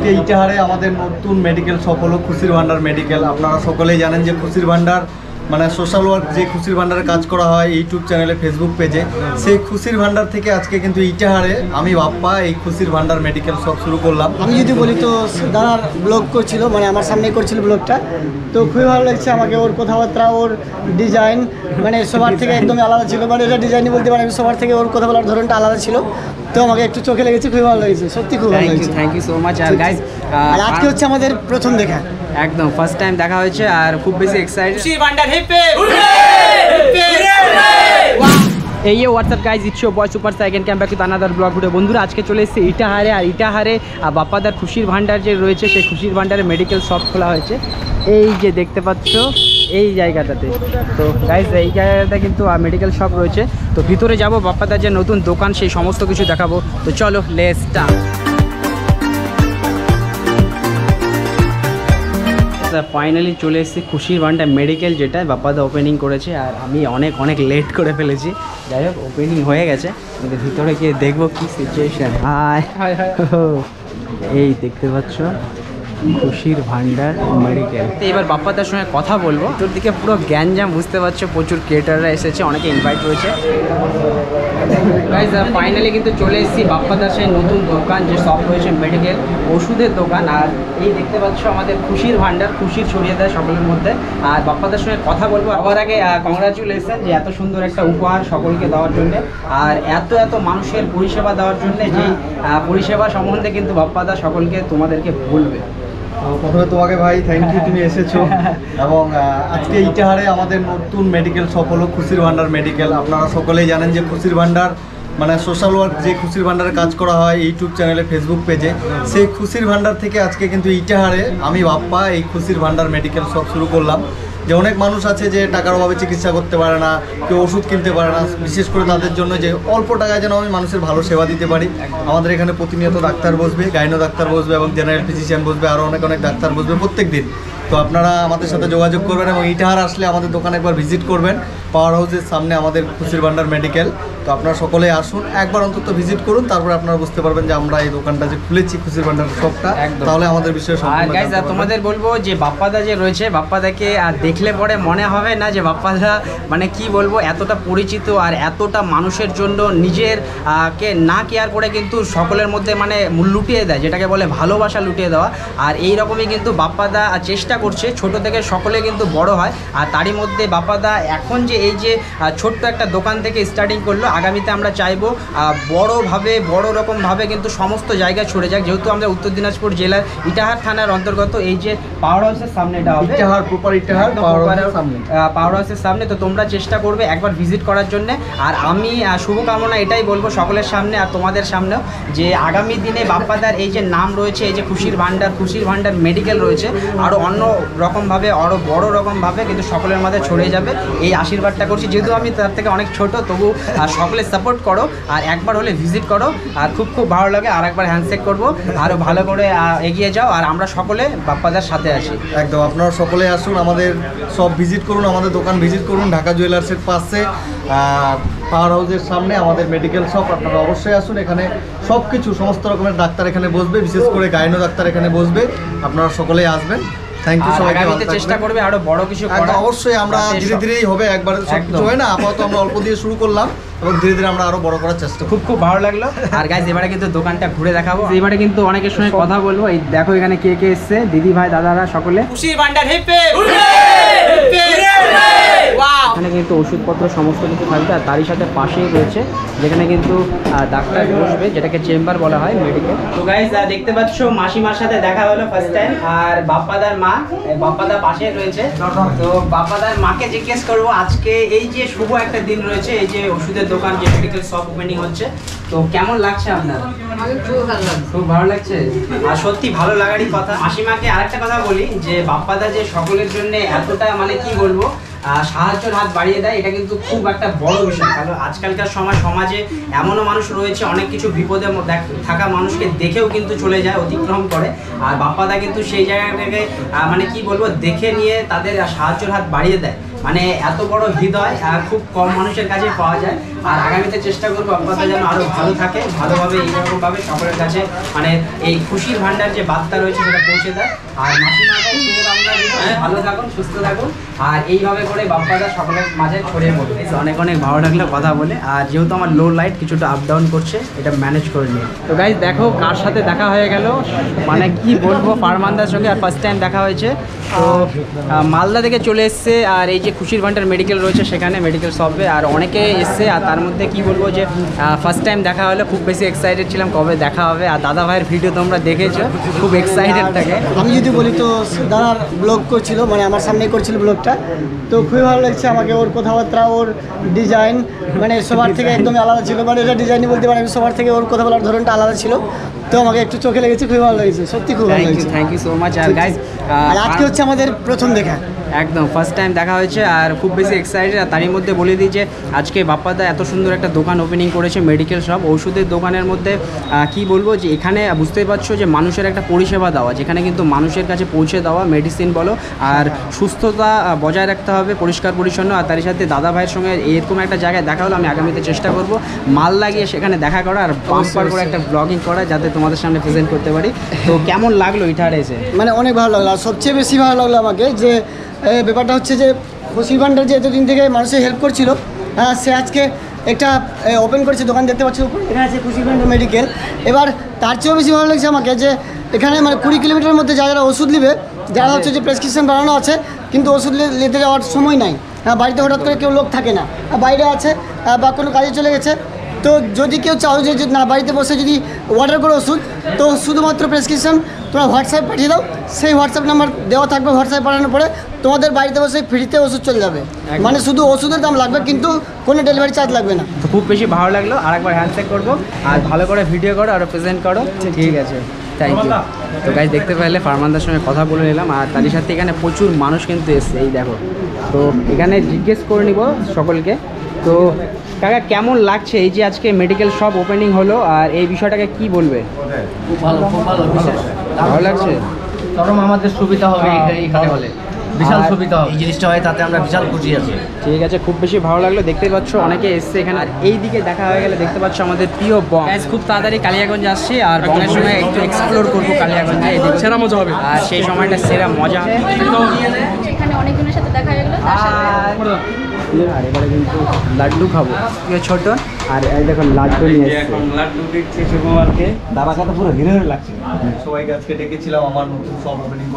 আজকে ইটাহারে আমাদের নতুন মেডিকেল শপ হলো খুশির ভান্ডার মেডিকেল। আপনারা সকলেই জানেন যে খুশির ভান্ডার মানে সোশ্যাল ওয়ার্ক যে খুশির ভান্ডারে কাজ করা হয় ইউটিউব চ্যানেলে, ফেসবুক পেজে, সেই খুশির ভান্ডার থেকে আজকে কিন্তু ইটাহারে আমি বাপ্পা এই খুশির ভান্ডার মেডিকেল শপ শুরু করলাম। আমি যদি বলি তো দাদার ব্লগ করছিল, মানে আমার সামনে করছিল ব্লগটা, তো খুবই ভালো লাগছে আমাকে। ওর কথাবার্তা, ওর ডিজাইন মানে সবার থেকে একদমই আলাদা ছিল, মানে এটা ডিজাইনই বলতে পারি, সবার থেকে ওর কথা বলার ধরনটা আলাদা ছিল। তো আমাকে একটু চোখে লেগেছে, খুবই ভালো লেগেছে, সত্যি খুব ভালো লেগেছে। Thank you so much. আর গাইস আর আজকে হচ্ছে আমাদের প্রথম দেখা, একদম ফার্স্ট টাইম দেখা হয়েছে আর খুব বেশি এক্সাইটেড। খুশির ভান্ডার এই WhatsApp guys, it's your boy super second camp back to another blog video. বন্ধুরা আজকে চলে এসেছে ইটাহারে, আর ইটাহারে বাপ্পাদার খুশির ভান্ডার যে রয়েছে সেই খুশির ভান্ডারে মেডিকেল শপ খোলা হয়েছে। এই যে দেখতে পাচ্ছ এই জায়গাটাতে, তো গাইজ এই জায়গাটাতে কিন্তু মেডিকেল শপ রয়েছে। তো ভিতরে যাব, বাপ্পাদার যে নতুন দোকান সেই সমস্ত কিছু দেখাবো। তো চলো লেটস স্টার্ট। ফাইনালি চলে এসেছি খুশির ভান্ডার মেডিকেল, যেটা বাপ্পাদা ওপেনিং করেছে, আর আমি অনেক লেট করে ফেলেছি। যাই হোক ওপেনিং হয়ে গেছে, কিন্তু ভিতরে গিয়ে দেখবো কি সিচুয়েশান। এই দেখতে পাচ্ছ খুশির ভান্ডার মেডিকেল। এবার বাপ্পাদার সঙ্গে কথা বলবো। তোর দিকে পুরো গ্যাঞ্জাম, বুঝতে পারছো, প্রচুর ক্রিয়েটাররা এসেছে, অনেকে ইনভাইট রয়েছে। গাইজ ফাইনালি কিন্তু চলে এসেছি বাপ্পাদার সেই নতুন দোকান, যে শপ হয়েছে মেডিকেল ওষুধের দোকান। আর এই দেখতে পাচ্ছ আমাদের খুশির ভান্ডার, খুশির ছড়িয়ে দেয় সকলের মধ্যে। আর বাপ্পাদার সঙ্গে কথা বলবো। আবার আগে কংগ্রাচুলেশন যে এত সুন্দর একটা উপহার সকলকে দেওয়ার জন্য, আর এত মানুষের পরিষেবা দেওয়ার জন্য। যে পরিষেবা সম্বন্ধে কিন্তু বাপ্পাদা সকলকে তোমাদেরকে বলবে। প্রথমে তোমাকে ভাই থ্যাংক ইউ, তুমি এসেছো। এবং আজকে ইটাহারে আমাদের নতুন মেডিকেল শপ হলো খুশির ভান্ডার মেডিকেল। আপনারা সকলেই জানেন যে খুশির ভান্ডার মানে সোশ্যাল ওয়ার্ক যে খুশির ভান্ডারে কাজ করা হয় ইউটিউব চ্যানেলে, ফেসবুক পেজে, সেই খুশির ভান্ডার থেকে আজকে কিন্তু ইটাহারে আমি বাপ্পা এই খুশির ভান্ডার মেডিকেল শপ শুরু করলাম। যে অনেক মানুষ আছে যে টাকার অভাবে চিকিৎসা করতে পারে না, কেউ ওষুধ কিনতে পারে না, বিশেষ করে তাদের জন্য যে অল্প টাকায় যেন আমি মানুষের ভালো সেবা দিতে পারি। আমাদের এখানে প্রতিনিয়ত ডাক্তার বসবে, গাইনো ডাক্তার বসবে এবং জেনারেল ফিজিশিয়ান বসবে, আরও অনেক ডাক্তার বসবে প্রত্যেক দিন। তো আপনারা আমাদের সাথে যোগাযোগ করবেন এবং ইটাহার আসলে আমাদের দোকানে একবার ভিজিট করবেন। পাওয়ার হাউসের সামনে আমাদের খুশির ভান্ডার মেডিকেল। তো আপনারা সকলে আসুন, একবার অন্তত ভিজিট করুন, তারপরে আপনারা বুঝতে পারবেন যে আমরা এই দোকানটা যে খুলেছি খুশির ভান্ডার শপটা, তাহলে আমাদের বিষয়ে গাইজ তোমাদের বলবো যে বাপ্পাদা যে রয়েছে, বাপ্পাদাকে আর দেখলে পরে মনে হবে না যে বাপ্পাদা মানে কি বলবো, এতটা পরিচিত আর এতটা মানুষের জন্য নিজের কে না কেয়ার করে কিন্তু সকলের মধ্যে মানে লুটিয়ে দেয়, যেটাকে বলে ভালোবাসা লুটিয়ে দেওয়া। আর এই রকমই কিন্তু বাপ্পাদা চেষ্টা করছে, ছোট থেকে সকলে কিন্তু বড় হয়। আর তারই মধ্যে বাপ্পাদা এখন যে এই যে ছোট্ট একটা দোকান থেকে স্টার্টিং করলো, আগামীতে আমরা চাইবো বড় রকমভাবে কিন্তু সমস্ত জায়গায় ছড়ে যাক। যেহেতু আমরা উত্তর দিনাজপুর জেলার ইটাহার থানার অন্তর্গত, এই যে পাওয়ার হাউসের সামনে এটা হবে, ইটাহার প্রপার ইটাহার পাওয়ার হাউসের সামনে। তো তোমরা চেষ্টা করবে একবার ভিজিট করার জন্য। আর আমি শুভকামনা এটাই বলবো সকলের সামনে আর তোমাদের সামনেও, যে আগামী দিনে বাপ্পাদার এই যে নাম রয়েছে, এই যে খুশির ভান্ডার মেডিকেল রয়েছে, আরও অন্য রকমভাবে আরও বড় রকমভাবে কিন্তু সকলের মধ্যে ছড়িয়ে যাবে, এই আশীর্বাদটা করছি। যেহেতু আমি তার থেকে অনেক ছোট, তবু সকলে সাপোর্ট করো আর একবার হলে ভিজিট করো। আর খুব ভালো লাগে, আর একবার হ্যান্ডশেক করবো, আরও ভালো করে এগিয়ে যাও। আর আমরা সকলে বাপ্পাদার সাথে আছি। একদম, আপনারা সকলে আসুন, আমাদের সব ভিজিট করুন, আমাদের দোকান ভিজিট করুন, ঢাকা জুয়েলার্সের পাশে পাওয়ার হাউসের সামনে আমাদের মেডিকেল শপ। আপনারা অবশ্যই আসুন, এখানে সব কিছু সমস্ত রকমের ডাক্তার এখানে বসবে, বিশেষ করে গাইনো ডাক্তার এখানে বসবে। আপনারা সকলেই আসবেন। Thank you. সবাইকে চেষ্টা করবে আরো বড় কিছু করার। অবশ্যই আমরা ধীরেই হবে, একবারে সব কিছু হয় না। আপাতত আমরা অল্প দিয়ে শুরু করলাম এবং ধীরে আমরা আরো বড় করার চেষ্টা। খুব ভালো লাগলো। আর গাইজ এবারে কিন্তু দোকানটা ঘুরে দেখাবো, এবারে কিন্তু অনেকের সঙ্গে কথা বলবো। এই দেখো এখানে কে এসছে, দিদি ভাই দাদারা সকলে। খুশির ভান্ডার এখানে কিন্তু ওষুধপত্র সমস্ত কিছু থাকবে, আর তারই সাথে পাশেই রয়েছে যেখানে কিন্তু ডাক্তার বসবে, যেটাকে চেম্বার বলা হয় মেডিকেল। তো গাইজ দেখতে পাচ্ছ মাসিমার সাথে দেখা হলো ফার্স্ট টাইম, আর বাপ্পাদার মা, বাপ্পাদা পাশে রয়েছে। তো বাপ্পাদার মাকে জিজ্ঞেস করবো আজকে এই যে শুভ একটা দিন রয়েছে, এই যে ওষুধের দোকান, যে মেডিকেল শপ ওপেনিং হচ্ছে, তো কেমন লাগছে আপনার? খুব ভালো লাগছে। আর সত্যি ভালো লাগারই কথা। মাসিমাকে আরেকটা কথা বলি, যে বাপ্পাদা যে সকলের জন্য এতটা মানে কি বলবো সাহায্যের হাত বাড়িয়ে দেয়, এটা কিন্তু খুব একটা বড় বিষয়। কারণ আজকালকার সমাজে এমনও মানুষ রয়েছে, অনেক কিছু বিপদে থাকা মানুষকে দেখেও কিন্তু চলে যায়, অতিক্রম করে। আর বাপ্পাদা কিন্তু সেই জায়গাটাকে মানে কি বলবো দেখে নিয়ে তাদের সাহায্যের হাত বাড়িয়ে দেয়। মানে এত বড় হৃদয় খুব কম মানুষের কাছে পাওয়া যায়। আর আগামীতে চেষ্টা করবো বাপ্পাদা যেন আরো ভালো থাকে, ভালোভাবে এইরকমভাবে সকলের কাছে মানে এই খুশির ভান্ডার যে বার্তা রয়েছে সেটা পৌঁছে দেয়। আর মাসিমাকে শুভকামনা দিই, ভালো থাকুন, সুস্থ থাকুন, আর এইভাবে করে বাপ্পাদা সকলের মাঝে ছড়িয়ে পড়বে। অনেক অনেক ভালো লাগলো কথা বলে। আর যেহেতু আমার লো লাইট কিছুটা আপ ডাউন করছে, এটা ম্যানেজ করে নিই। তো গাইজ দেখো কার সাথে দেখা হয়ে গেল, মানে কি বলবো, ফারমানদার সঙ্গে আর ফার্স্ট টাইম দেখা হয়েছে। তো মালদা থেকে চলে এসছে, আর এই যে খুশির ভান্ডার মেডিকেল রয়েছে সেখানে মেডিকেল শপে আর অনেকে এসছে। আর তার মধ্যে কি বলবো যে ফার্স্ট টাইম দেখা হলো, খুব বেশি এক্সাইটেড ছিলাম কবে দেখা হবে। আর দাদা ভাইয়ের ভিডিও তোমরা দেখেছো, খুব এক্সাইটেড থাকে। আমি যদি বলি তো দাদার ব্লগ করছিল, মানে আমার সামনেই করছিল ব্লগটা, তো খুবই ভালো লাগছে আমাকে। ওর কথাবার্তা, ওর ডিজাইন মানে সবার থেকে একদমই আলাদা ছিল। মানে এটা ডিজাইনই বলতে পারি, আমি সবার থেকে ওর কথা বলার ধরনটা আলাদা ছিল। তো আমাকে একটু চোখে লেগেছে, খুবই ভালো লেগেছে, সত্যি খুব ভালো লাগছে। Thank you so much. আর গাইজ আর আজকে হচ্ছে আমাদের প্রথম দেখা, একদম ফার্স্ট টাইম দেখা হয়েছে আর খুব বেশি এক্সাইটেড। আর তারই মধ্যে বলে দিই যে আজকে বাপ্পাদা এত সুন্দর একটা দোকান ওপেনিং করেছে, মেডিকেল শপ, ওষুধের দোকানের মধ্যে। কি বলবো যে এখানে বুঝতেই পারছো যে মানুষের একটা পরিষেবা দেওয়া, যেখানে কিন্তু মানুষের কাছে পৌঁছে দেওয়া মেডিসিন বলো, আর সুস্থতা বজায় রাখতে হবে, পরিষ্কার পরিচ্ছন্ন। আর তার সাথে দাদা ভাইয়ের সঙ্গে এরকম একটা জায়গায় দেখা হলো, আমি আগামীতে চেষ্টা করব মাল লাগিয়ে সেখানে দেখা করা আর বাম্পার করে একটা ব্লগিং করা, যাতে তোমাদের সামনে প্রেজেন্ট করতে পারি। তো কেমন লাগলো ইটারে এসে? মানে অনেক ভালো লাগলো। আর সবচেয়ে বেশি ভালো লাগলো আমাকে যে ব্যাপারটা হচ্ছে যে খুশির ভান্ডার যে এতদিন থেকে মানুষের হেল্প করছিল, সে আজকে একটা ওপেন করেছে দোকান, দেখতে পাচ্ছি এখানে আছে খুশির ভান্ডার মেডিকেল। এবার তার চেয়েও বেশি ভালো লাগছে আমাকে যে এখানে মানে 20 কিলোমিটারের মধ্যে যারা ওষুধ নেবে, যারা হচ্ছে যে প্রেসক্রিপশন বানানো আছে কিন্তু ওষুধ নিতে যাওয়ার সময় নাই, বাড়িতে হঠাৎ করে কেউ লোক থাকে না, বাইরে আছে বা কোনো কাজে চলে গেছে, তো যদি কেউ চাও যে না বাড়িতে বসে যদি অর্ডার করো ওষুধ, তো শুধুমাত্র প্রেসক্রিপশন তোমরা হোয়াটসঅ্যাপ পাঠিয়ে দাও, সেই হোয়াটসঅ্যাপ নাম্বার দেওয়া থাকবে। হোয়াটসঅ্যাপ পাঠানোর পরে তোমাদের বাড়িতে বসে ফ্রিতে ওষুধ চলে যাবে। মানে শুধু ওষুধের দাম লাগবে, কিন্তু কোনো ডেলিভারি চার্জ লাগবে না। তো খুব বেশি ভালো লাগলো, আর একবার হ্যান্ডশেক করবো আর ভালো করে ভিডিও করো আর প্রেজেন্ট করো। ঠিক আছে, থ্যাংক ইউ। তো গাইজ দেখতে পেলে ফারমানদার সঙ্গে কথা বলে নিলাম, আর তারই সাথে এখানে প্রচুর মানুষ কিন্তু এসছে, এই দেখো। তো এখানে জিজ্ঞেস করে নিব সকলকে। তো কাকা কেমন লাগছে এই যে আজকে মেডিকেল শপ ওপেনিং হলো, আর এই বিষয়টাকে কি বলবে? খুব ভালো, খুব ভালো, ভালো লাগছে, কারণ আমাদের সুবিধা হবে এখানে হলে, বিশাল সুবিধা হবে। এই জিনিসটা হয় তাতে আমরা বিশাল খুশি আছি। ঠিক আছে, খুব বেশি ভালো লাগলো। দেখতেই পাচ্ছ অনেকে এসছে এখানে। আর এই দিকে দেখা হয়ে গেলে দেখতে পাচ্ছ আমাদের প্রিয় বং। খুব তাড়াতাড়ি কালিয়াগঞ্জ আসছি, আর বংয়ের সময় একটু এক্সপ্লোর করবো কালিয়াগঞ্জে, এদিকে সেরা মজা হবে। আর সেই সময়টা সেরা মজা। এখানে অনেকজনের সাথে দেখা হয়ে গেল, আর এবারে কিন্তু লাড্ডু খাবো, ছোট। আর এই দেখো লাড্ডু নিয়ে এসেছে, লাড্ডু দিচ্ছে শুভমানকে। দাদা কথা পুরো হিরো লাগছে। সবাইকে আজকে ডেকেছিলাম, আমার নতুন শপ ওপেনিং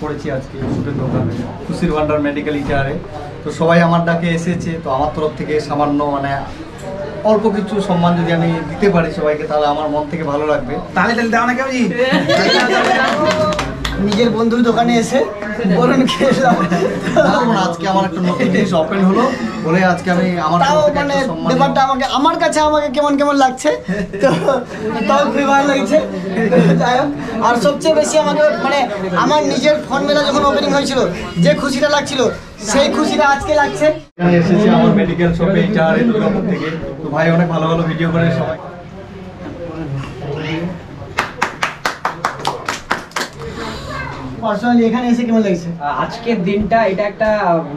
করেছি আজকে ওষুধের দোকানে খুশির ভান্ডার মেডিকেল ইটারে। তো সবাই আমার ডাকে এসেছে, তো আমার তরফ থেকে সামান্য মানে অল্প কিছু সম্মান যদি আমি দিতে পারি সবাইকে, তাহলে আমার মন থেকে ভালো লাগবে। তাহলে দাও না কেউ নিজের বন্ধুর দোকানে এসে বলুন খেলাম, আজকে আমার একটা নতুন জিনিস ওপেন হলো বলে আজকে আমি আমার তাও মানে ব্যাপারটা আমার কাছে কেমন কেমন লাগছে, তো তাও খুবই ভালো লাগছে। যাই হোক, আর সবচেয়ে বেশি আমাকে মানে আমার নিজের ফোন মেলা যখন ওপেনিং হয়েছিল যে খুশিটা লাগছিল, সেই খুশিটা আজকে লাগছে। এখানে এসেছি আমার মেডিকেল শপে ইটারে দুর্গাপুর থেকে। তো ভাই অনেক ভালো ভালো ভিডিও করে সবাই। পার্সোনালি এখানে এসে কেমন লাগছে? আজকের দিনটা এটা একটা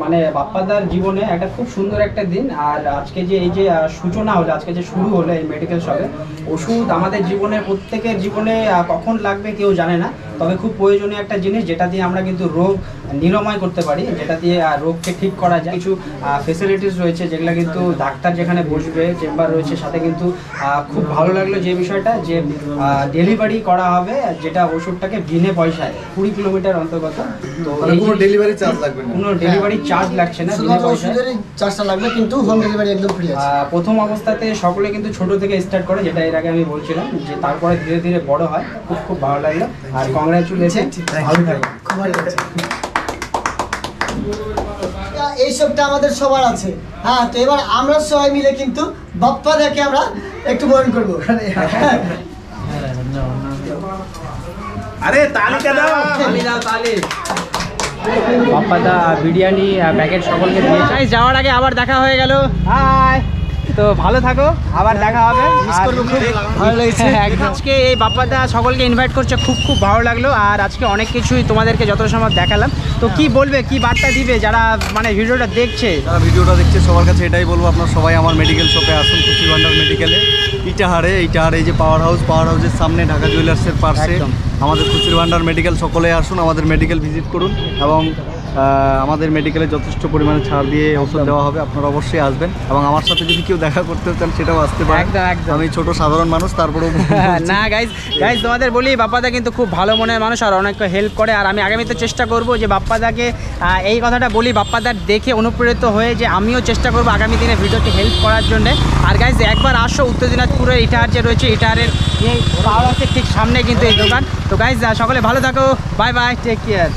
মানে বাপ্পাদার জীবনে একটা খুব সুন্দর একটা দিন। আর আজকে যে এই যে সূচনা হলো, আজকে যে শুরু হলো এই মেডিকেল শপে, ওষুধ আমাদের জীবনে প্রত্যেকের জীবনে কখন লাগবে কেউ জানে না, তবে খুব প্রয়োজনীয় একটা জিনিস, যেটা দিয়ে আমরা কিন্তু রোগ নিরাময় করতে পারি, যেটা দিয়ে রোগকে ঠিক করা যায়। কিছু ফেসিলিটিস রয়েছে যেগুলো কিন্তু ডাক্তার যেখানে বসবে, চেম্বার রয়েছে, সাথে কিন্তু খুব ভালো লাগলো যে বিষয়টা যে ডেলিভারি করা হবে, যেটা ওষুধটাকে বিনে পয়সায় 20 কিলোমিটার অন্তর্গত। তো কোনো ডেলিভারি চার্জ লাগবে না, কোনো ডেলিভারি চার্জ লাগছে না, বিনে পয়সায়। চার্জটা লাগবে, কিন্তু হোম ডেলিভারি একদম ফ্রি আছে। প্রথম অবস্থাতে সকলে কিন্তু ছোট থেকে স্টার্ট করে, যেটা এর আগে আমি বলছিলাম, যে তারপরে ধীরে ধীরে বড় হয়। খুব খুব ভালো লাগলো, আর কংগ্রাচুলেশন, ভালো থাকবে। খুব ভালো লাগছে। এই সবটা আমাদের সবার আছে। হ্যাঁ, তো এবার আমরা সবাই মিলে কিন্তু বাপ্পাদাকে আমরা একটু বরণ করবো। আরে তালিকা দাও, তালি দাও, তালি। বাপ্পাদা বিরিয়ানি প্যাকেট সকলকে দিয়েছে। যাওয়ার আগে আবার দেখা হয়ে গেল। হাই। তো ভালো থাকো, আবার দেখা হবে। মিস করবো খুব, ভালো লেগেছে। আজকে এই বাপ্পাদা সকলকে ইনভাইট করছে, খুব খুব ভালো লাগলো। আর আজকে অনেক কিছুই তোমাদেরকে যত সম্ভব দেখালাম। তো কি বলবে, কি বার্তা দিবে যারা মানে ভিডিওটা দেখছে? যারা ভিডিওটা দেখছে সবার কাছে এটাই বলবো, আপনারা সবাই আমার মেডিকেল শপে আসুন, খুশির ভান্ডার মেডিকেলে, ইটাহারে এই যে পাওয়ার হাউসের সামনে ঢাকা জুয়েলার্সের পাশে একদম। আমাদের খুশির ভান্ডার মেডিকেল। সকলে আসুন, আমাদের মেডিকেল ভিজিট করুন এবং আমাদের মেডিকেলে যথেষ্ট পরিমাণে ছাড় দিয়ে ওষুধ দেওয়া হবে। আপনারা অবশ্যই আসবেন এবং আমার সাথে যদি কেউ দেখা করতে চান সেটাও আসতে পারেন। একদম, একদম। আমি ছোট সাধারণ মানুষ, তারপরেও না গাইজ তোমাদের বলি, বাপ্পাদা কিন্তু খুব ভালো মনের মানুষ আর অনেক হেল্প করে। আর আমি আগামীতে চেষ্টা করব যে বাপ্পাদাকে এই কথাটা বলি, বাপ্পাদার দেখে অনুপ্রেরিত হয়ে যে আমিও চেষ্টা করব আগামী দিনে ভিডিওতে হেল্প করার জন্য। আর গাইজ একবার আসো উত্তর দিনাজপুরের ইটাহার যে রয়েছে, ইটাহারের এই পাওয়ার হাউসের ঠিক সামনে কিন্তু এই দোকান। তো গাইজ সকলে ভালো থাকো, বাই বাই, টেক কেয়ার।